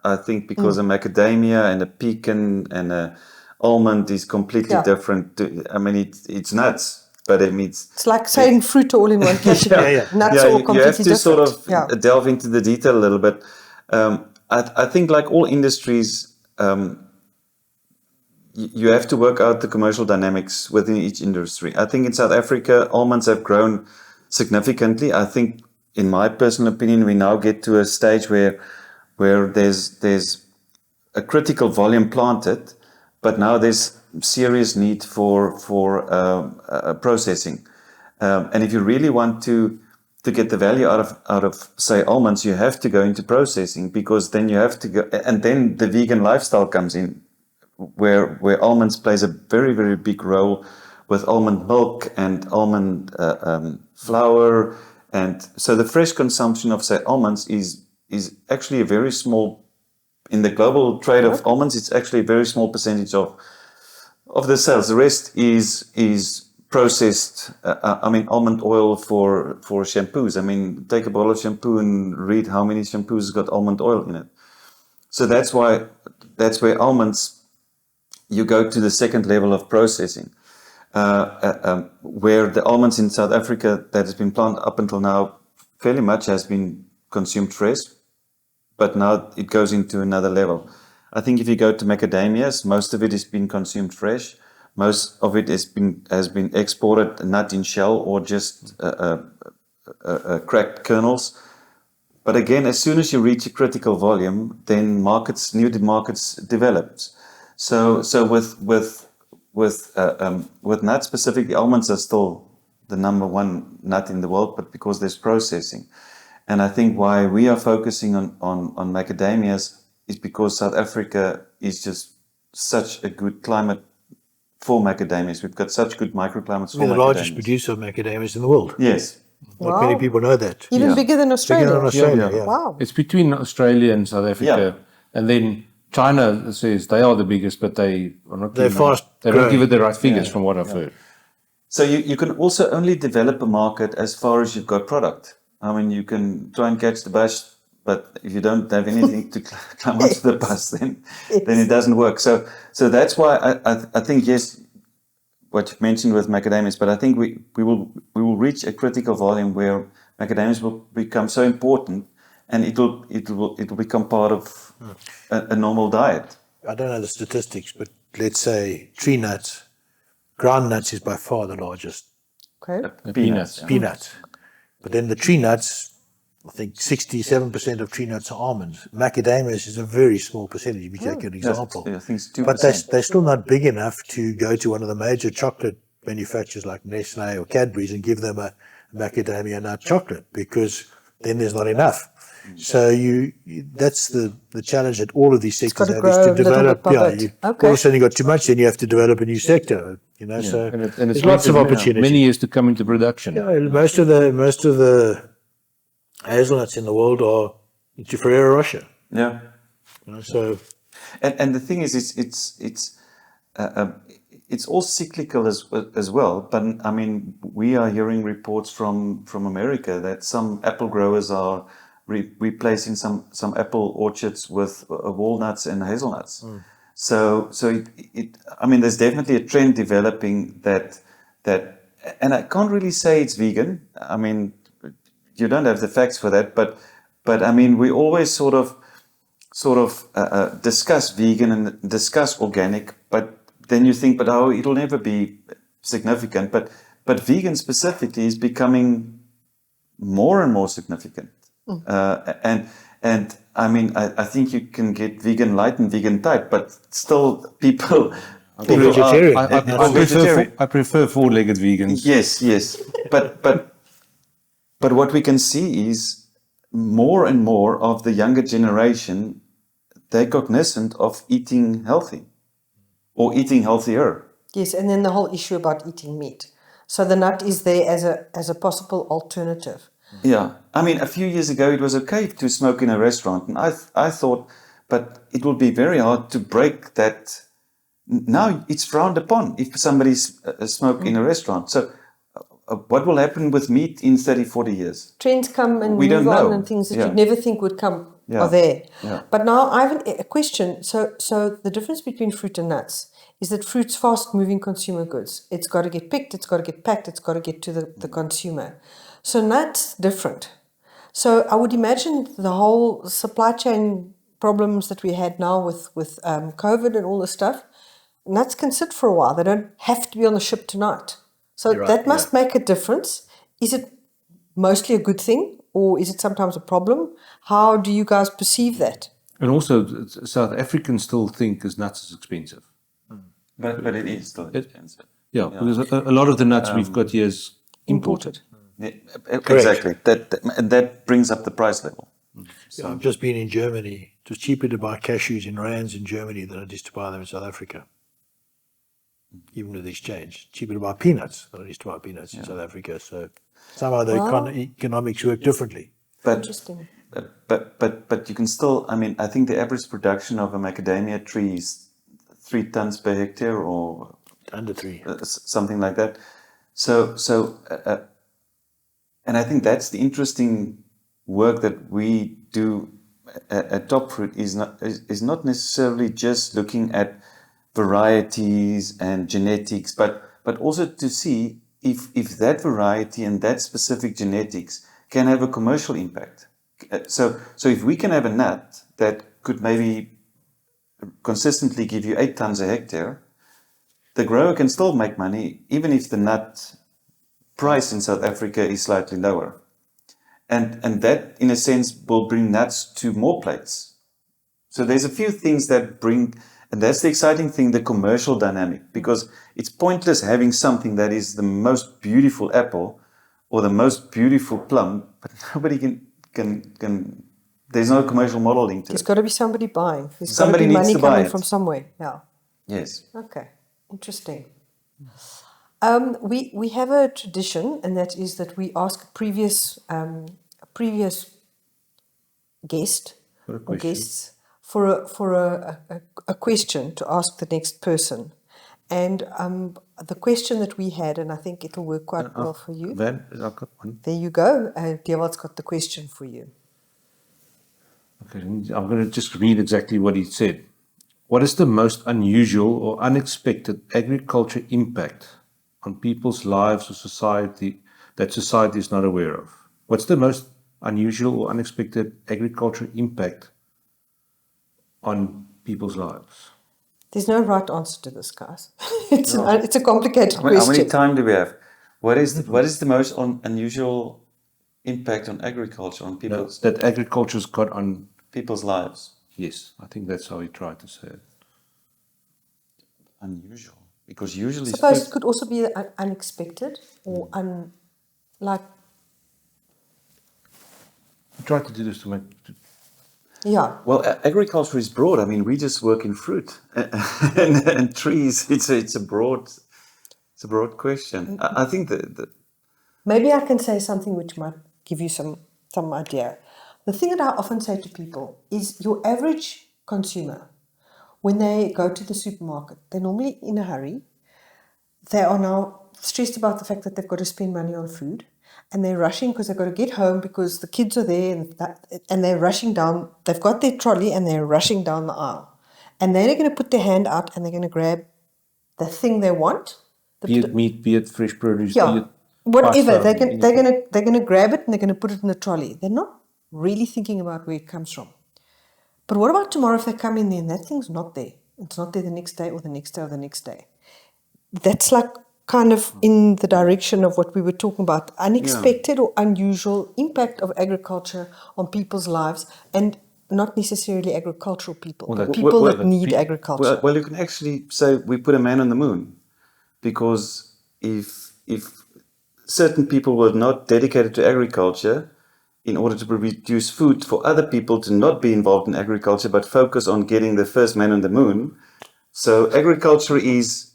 I think because a macadamia and a pecan and a almond is completely different. I mean, it's nuts, but it means... It's like saying fruit all in one category. Nuts all completely different. You have to sort of delve into the detail a little bit. I think like all industries, you have to work out the commercial dynamics within each industry. I think in South Africa, almonds have grown significantly. I think, in my personal opinion, we now get to a stage where there's a critical volume planted, but now there's serious need for processing. And if you really want to get the value out of say almonds, you have to go into processing, because then you have to go, and then the vegan lifestyle comes in, where almonds plays a very, very big role with almond milk and almond flour. And so the fresh consumption of, say, almonds is actually a very small, in the global trade of almonds, it's actually a very small percentage of the sales. The rest is processed, almond oil for shampoos. I mean, take a bottle of shampoo and read how many shampoos has got almond oil in it. So that's where almonds, you go to the second level of processing, where the almonds in South Africa that has been planted up until now fairly much has been consumed fresh, but now it goes into another level. I think if you go to macadamias, most of it has been consumed fresh. Most of it has been exported, nut in shell or just cracked kernels. But again, as soon as you reach a critical volume, then new markets develops. So with nuts specifically, almonds are still the number one nut in the world, but because there's processing. And I think why we are focusing on macadamias is because South Africa is just such a good climate for macadamias. We've got such good microclimates for macadamias. We're the largest producer of macadamias in the world. Yes. Not many people know that. Even bigger than Australia. Bigger than Australia, Wow. It's between Australia and South Africa. And then China says they are the biggest, but they are not. They're fast. They don't give it the right figures from what I've heard. So you can also only develop a market as far as you've got product. I mean, you can try and catch the bus, but if you don't have anything to climb onto the bus, then it doesn't work. So that's why I think, yes, what you mentioned with macadamias, but I think we will reach a critical volume where macadamias will become so important, and it will become part of a normal diet. I don't know the statistics, but let's say tree nuts, ground nuts is by far the largest. Okay. Peanuts. Peanuts. But then the tree nuts, I think 67% of tree nuts are almonds. Macadamias is a very small percentage, if you take an example. I think it's 2%. But they're still not big enough to go to one of the major chocolate manufacturers like Nestle or Cadbury's and give them a macadamia nut chocolate, because then there's not enough. So that's the challenge that all of these sectors gotta have, grow is to little develop. bit by Yeah, bit. all Okay. of a sudden you got too much, then you have to develop a new sector. So And it's there's lots of taken opportunity. many years to come into production. Yeah, most of the hazelnuts in the world are into Ferrero Rocher. Yeah. So And the thing is, it's all cyclical as well. But I mean, we are hearing reports from America that some apple growers are replacing some apple orchards with walnuts and hazelnuts. So I mean, there's definitely a trend developing that, and I can't really say it's vegan. I mean, you don't have the facts for that, but I mean, we always sort of discuss vegan and discuss organic, but then you think, but oh, it'll never be significant. But vegan specifically is becoming more and more significant. And I mean, I think you can get vegan light and vegan type, but still people vegetarian. I prefer four-legged vegans. Yes. But what we can see is more and more of the younger generation, they're cognizant of eating healthy or eating healthier. Yes, and then the whole issue about eating meat. So the nut is there as a possible alternative. Yeah. I mean, a few years ago, it was okay to smoke in a restaurant. And I thought, but it will be very hard to break that. Now it's frowned upon if somebody's smoke in a restaurant. So what will happen with meat in 30, 40 years? Trends come and We move don't on, know. and things that Yeah. you'd never think would come Yeah. are there. Yeah. But now I have a question. So the difference between fruit and nuts is that fruit's fast-moving consumer goods. It's got to get picked, it's got to get packed, it's got to get to the consumer. So nuts, different. So I would imagine the whole supply chain problems that we had now with COVID and all this stuff, nuts can sit for a while. They don't have to be on the ship tonight. So You're right, that must make a difference. Is it mostly a good thing, or is it sometimes a problem? How do you guys perceive that? And also, South Africans still think as nuts is expensive. But it is still expensive. Yeah, because a lot of the nuts we've got here is imported. Yeah, exactly. That brings up the price level. yeah, I've just been in Germany. It was cheaper to buy cashews in rands in Germany than it is to buy them in South Africa. Even with the exchange, cheaper to buy peanuts than it is to buy peanuts in South Africa. So somehow the economics work differently. But Interesting. But you can still. I mean, I think the average production of a macadamia tree is 3 tons per hectare, or Under 3. something like that. And I think that's the interesting work that we do at TopFruit is not necessarily just looking at varieties and genetics, but also to see if that variety and that specific genetics can have a commercial impact. So if we can have a nut that could maybe consistently give you 8 tons a hectare, the grower can still make money even if the nut price in South Africa is slightly lower. And that, in a sense, will bring nuts to more plates. So there's a few things that bring, and that's the exciting thing, the commercial dynamic, because it's pointless having something that is the most beautiful apple or the most beautiful plum, but nobody can there's no commercial model linked to There's it. got to be somebody buying. There's Somebody got to be needs money to buy coming it. from somewhere. Yeah. Yes. Okay. Interesting. We have a tradition, and that is that we ask a previous guest For a or question. guests for a question to ask the next person. And the question that we had, and I think it'll work quite well for you. Van, I've got one. There you go. Dewald's got the question for you. Okay, I'm going to just read exactly what he said. What is the most unusual or unexpected agriculture impact on people's lives or society that society is not aware of? What's the most unusual or unexpected agriculture impact on people's lives? There's no right answer to this, guys. It's a complicated How many question. time do we have? What is the most unusual impact on agriculture on That agriculture's got on, people's lives? yes, I think that's how he tried to say it. Unusual, because usually Suppose it could also be unexpected or try to do this to make. Yeah. Well, agriculture is broad. I mean, we just work in fruit and trees. It's a broad question. I think that Maybe I can say something which might give you some idea. The thing that I often say to people is your average consumer, when they go to the supermarket, they're normally in a hurry. They are now stressed about the fact that they've got to spend money on food, and they're rushing because they've got to get home because the kids are there, and they're rushing down. They've got their trolley and they're rushing down the aisle, and then they're going to put their hand out and they're going to grab the thing they want. Be it meat, be it fresh produce, be Yeah, it whatever. pasta, They're gonna grab it and they're gonna put it in the trolley. They're not really thinking about where it comes from. But what about tomorrow if they come in there and that thing's not there? It's not there the next day or the next day or the next day. That's like kind of in the direction of what we were talking about, unexpected or unusual impact of agriculture on people's lives, and not necessarily agricultural people, but people that need agriculture. well, you can actually say we put a man on the moon, because if certain people were not dedicated to agriculture in order to produce food for other people to not be involved in agriculture but focus on getting the first man on the moon. So agriculture is,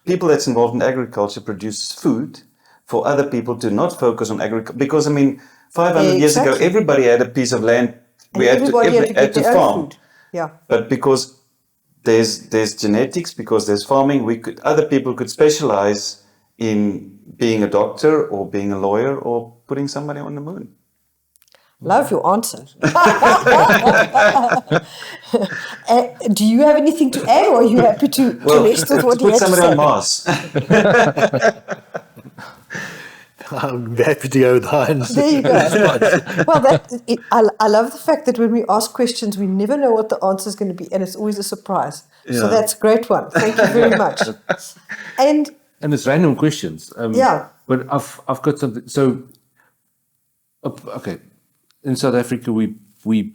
people that's involved in agriculture produces food for other people to not focus on agriculture. Because, I mean, 500 years ago, everybody had a piece of land. And everybody had to farm. Food. Yeah. But because there's genetics, because there's farming, other people could specialize in being a doctor or being a lawyer or putting somebody on the moon. Love your answer. Do you have anything to add, or are you happy to rest with what you put have to somebody say? on Mars. I'm happy to go with Heinz. There you go. Well, I love the fact that when we ask questions, we never know what the answer is going to be, and it's always a surprise. Yeah. So that's a great one. Thank you very much. And it's random questions. Yeah. But I've got something. So, okay, in South Africa we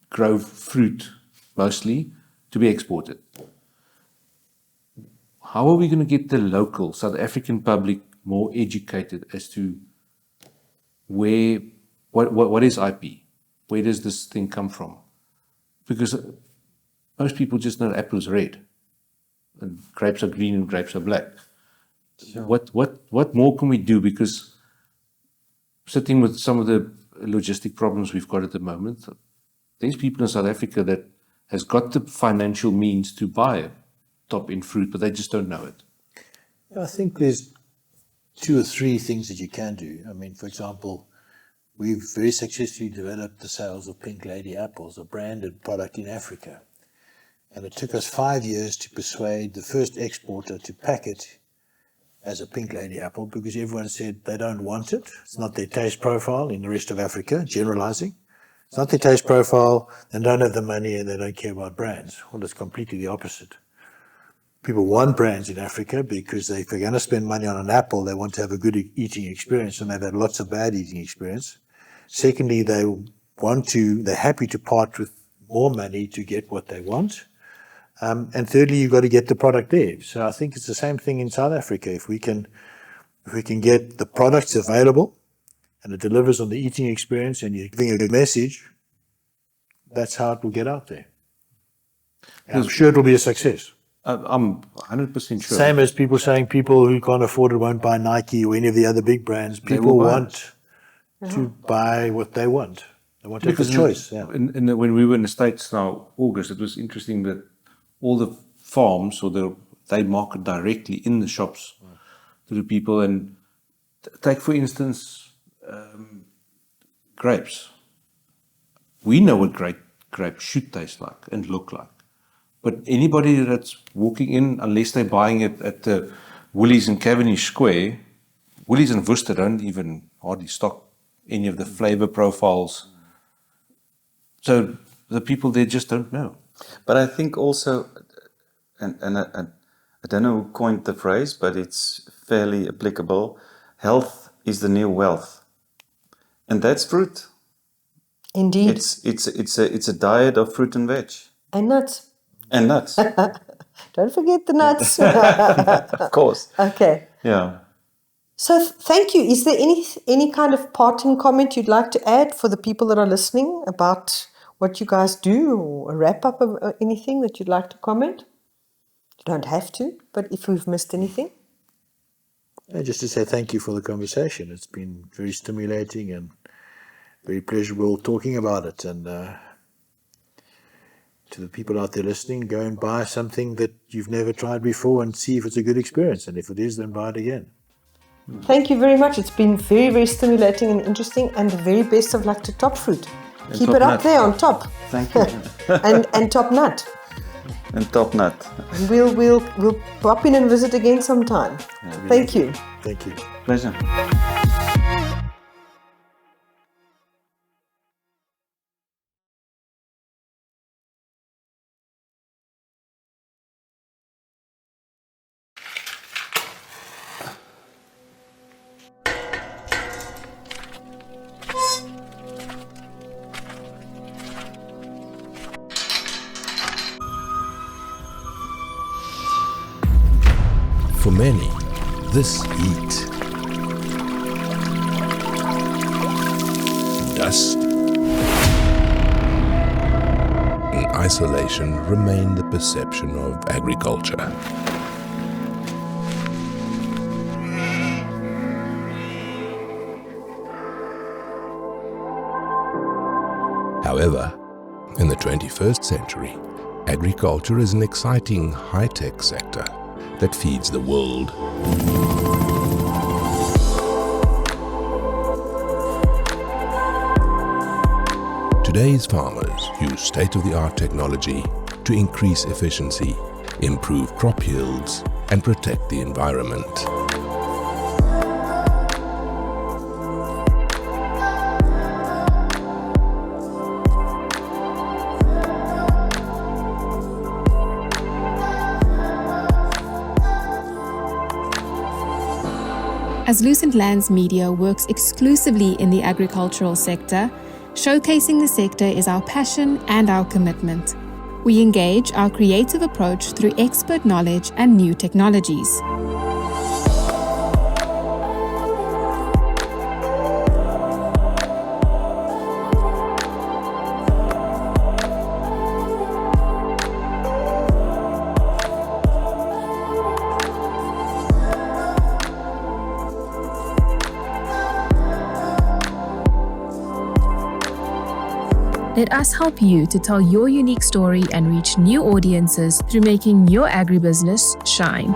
grow fruit mostly to be exported. How are we going to get the local South African public more educated as to what is IP? Where does this thing come from? Because most people just know apples red, and grapes are green and grapes are black. Sure. What more can we do? Because sitting with some of the logistic problems we've got at the moment, there's people in South Africa that has got the financial means to buy top-end fruit, but they just don't know it. I think there's 2 or 3 things that you can do. I mean, for example, we've very successfully developed the sales of Pink Lady apples, a branded product in Africa. And it took us 5 years to persuade the first exporter to pack it as a Pink Lady apple, because everyone said they don't want it. It's not their taste profile in the rest of Africa, generalizing. It's not their taste profile, they don't have the money, and they don't care about brands. Well, it's completely the opposite. People want brands in Africa because if they're going to spend money on an apple, they want to have a good eating experience, and they've had lots of bad eating experience. Secondly, they're happy to part with more money to get what they want. And thirdly, you've got to get the product there. So I think it's the same thing in South Africa. If we can get the products available and it delivers on the eating experience and you're giving a good message, that's how it will get out there. And I'm sure it will be a success. I'm 100% sure. Same as people saying people who can't afford it won't buy Nike or any of the other big brands. People want to buy what they want. They want to have a choice. Yeah. When we were in the States now, August, it was interesting that all the farms, they market directly in the shops to the people. And take, for instance, grapes. We know what grapes should taste like and look like. But anybody that's walking in, unless they're buying it at the Woolies in Cavendish Square, Woolies and Worcester don't even hardly stock any of the flavor profiles. So the people there just don't know. But I think also, and I don't know who coined the phrase, but it's fairly applicable. Health is the new wealth, and that's fruit. indeed. It's a diet of fruit and veg. And nuts. And nuts. Don't forget the nuts. Of course. Okay. Yeah. So thank you. Is there any kind of parting comment you'd like to add for the people that are listening about what you guys do, or a wrap up of anything that you'd like to comment? You don't have to, but if we've missed anything. Just to say thank you for the conversation. It's been very stimulating and very pleasurable talking about it. And to the people out there listening, go and buy something that you've never tried before and see if it's a good experience. And if it is, then buy it again. Thank you very much. It's been very, very stimulating and interesting, and the very best of luck to TopFruit. Keep Top it up Nut. there on top. Thank you. and Top Nut. And Top Nut. And we'll pop in and visit again sometime. Thank you. Thank you. Pleasure. For many, this heat, dust, and isolation remain the perception of agriculture. However, in the 21st century, agriculture is an exciting high-tech sector that feeds the world. Today's farmers use state-of-the-art technology to increase efficiency, improve crop yields, and protect the environment. As Lucentlands Media works exclusively in the agricultural sector, showcasing the sector is our passion and our commitment. We engage our creative approach through expert knowledge and new technologies. Let us help you to tell your unique story and reach new audiences through making your agribusiness shine.